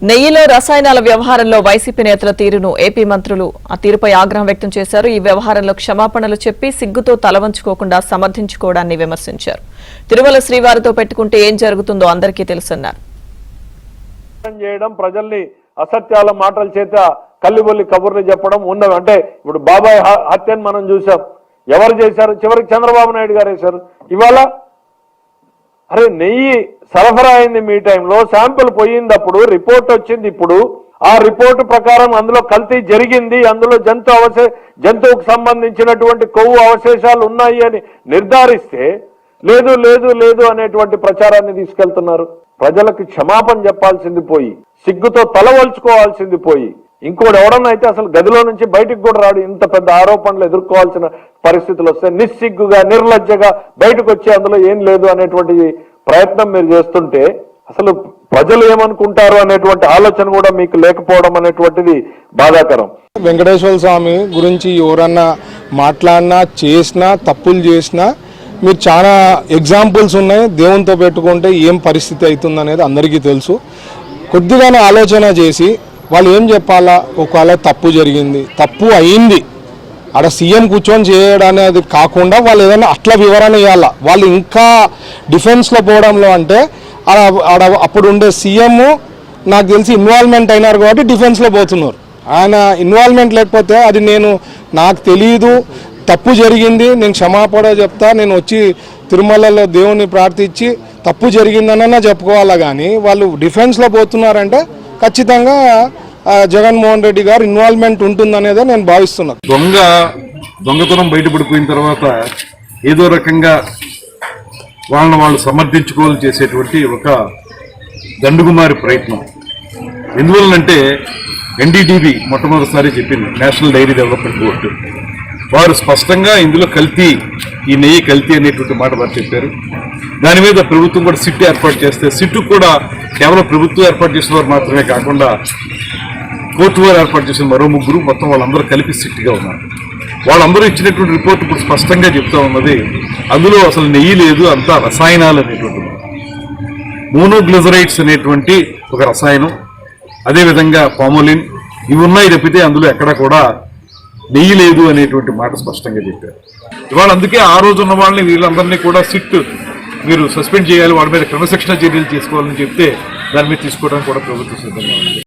నెయ్యిలో రసాయనాల వ్యవహారంలో వైసీపీ నేతల తీరును ఏపీ మంత్రులు ఆ తీరుపై ఆగ్రహం వ్యక్తం చేశారు. ఈ వ్యవహారంలో క్షమాపణలు చెప్పి సిగ్గుతో తలవంచుకోకుండా సమర్థించుకోవడాన్ని విమర్శించారు. తిరుమల శ్రీవారితో పెట్టుకుంటే ఏం జరుగుతుందో అందరికీ తెలుసన్నారు. ప్రజల్ని అసత్యాల మాటల చేత కల్లిబొల్లి కబుర్లు చెప్పడం ఉన్నవి. అంటే ఇప్పుడు బాబాయ్ హత్యను మనం చూసాం. ఎవరు చేశారు? చివరికి చంద్రబాబు నాయుడు గారు వేశారు. ఇవాళ అరే నెయ్యి సరఫరా అయింది మీ టైంలో, శాంపుల్ పోయిందప్పుడు, రిపోర్ట్ వచ్చింది. ఇప్పుడు ఆ రిపోర్టు ప్రకారం అందులో కల్తీ జరిగింది, అందులో జంతువుకు సంబంధించినటువంటి కొవ్వు అవశేషాలు ఉన్నాయి అని నిర్ధారిస్తే లేదు లేదు లేదు అనేటువంటి ప్రచారాన్ని తీసుకెళ్తున్నారు. ప్రజలకు క్షమాపణ చెప్పాల్సింది పోయి, సిగ్గుతో తలవల్చుకోవాల్సింది పోయి, ఇంకోటి ఎవడన్నా అయితే అసలు గదిలో నుంచి బయటకు కూడా రాడు. ఇంత పెద్ద ఆరోపణలు ఎదుర్కోవాల్సిన పరిస్థితులు వస్తే నిస్సిగ్గుగా నిర్లజ్జగా బయటకు వచ్చి అందులో ఏం లేదు అనేటువంటి ప్రయత్నం మీరు చేస్తుంటే అసలు ప్రజలు ఏమనుకుంటారు అనేటువంటి ఆలోచన కూడా మీకు లేకపోవడం అనేటువంటిది బాధాకరం. వెంకటేశ్వర స్వామి గురించి ఎవరన్నా మాట్లాడినా చేసినా తప్పులు చేసినా మీరు చాలా ఎగ్జాంపుల్స్ ఉన్నాయి. దేవునితో పెట్టుకుంటే ఏం పరిస్థితి అవుతుంది అనేది అందరికీ తెలుసు. కొద్దిగానే ఆలోచన చేసి వాళ్ళు ఏం చెప్పాలా, ఒకవేళ తప్పు జరిగింది, తప్పు అయింది, ఆడ సీఎం కూర్చొని చేయడం అనేది కాకుండా వాళ్ళు ఏదైనా అట్లా వివరణ ఇవ్వాలా. వాళ్ళు ఇంకా డిఫెన్స్లో పోవడంలో అంటే ఆడ అప్పుడు ఉండే సీఎం నాకు తెలిసి ఇన్వాల్వ్మెంట్ అయినారు కాబట్టి డిఫెన్స్లో పోతున్నారు. ఆయన ఇన్వాల్వ్మెంట్ లేకపోతే అది నాకు తెలియదు, తప్పు జరిగింది, నేను క్షమాపణ చెప్తా, నేను వచ్చి తిరుమలలో దేవుని ప్రార్థించి తప్పు జరిగిందనన్నా చెప్పుకోవాలా. కానీ వాళ్ళు డిఫెన్స్లో పోతున్నారంటే ఖచ్చితంగా జగన్మోహన్ రెడ్డి గారు ఇన్వాల్వ్మెంట్ ఉంటుందనేదే నేను భావిస్తున్నాను. దొంగతనం బయటపడిపోయిన తర్వాత ఏదో రకంగా వాళ్ళని వాళ్ళు సమర్థించుకోవాలని చేసేటువంటి ఒక దండుగుమారి ప్రయత్నం. ఎందువల్లంటే ఎన్డీటీవీ మొట్టమొదటిసారి చెప్పింది, నేషనల్ డైరీ డెవలప్మెంట్ బోర్డు వారు స్పష్టంగా ఇందులో కల్తీ, ఈ నెయ్యి కల్తీ అనేటువంటి మాట వారు చెప్పారు. దాని మీద ప్రభుత్వం కూడా సిట్ ఏర్పాటు చేస్తే, సిట్టు కూడా కేవలం ప్రభుత్వం ఏర్పాటు చేసిన వారు మాత్రమే కాకుండా కోర్టు వారు ఏర్పాటు చేసిన మరో ముగ్గురు, మొత్తం వాళ్ళందరూ కలిపి సిట్గా ఉన్నారు. వాళ్ళందరూ ఇచ్చినటువంటి రిపోర్ట్ ఇప్పుడు స్పష్టంగా చెప్తా ఉన్నది, అందులో అసలు నెయ్యి లేదు, అంతా రసాయనాలు అనేటువంటి మోనోగ్లిజరైడ్స్ అనేటువంటి ఒక రసాయనం, అదేవిధంగా పామోలిన్, ఇవి ఉన్నాయి తప్పితే అందులో ఎక్కడా కూడా నెయ్యి లేదు అనేటువంటి మాట స్పష్టంగా చెప్పారు. ఇవాళ అందుకే ఆ రోజు ఉన్న వాళ్ళని వీళ్ళందరినీ కూడా సిట్ మీరు సస్పెండ్ చేయాలి, వాళ్ళ మీద క్రమశిక్షణ చర్యలు తీసుకోవాలని చెప్తే దాని మీద తీసుకోవడానికి కూడా ప్రభుత్వం సిద్ధంగా ఉంది.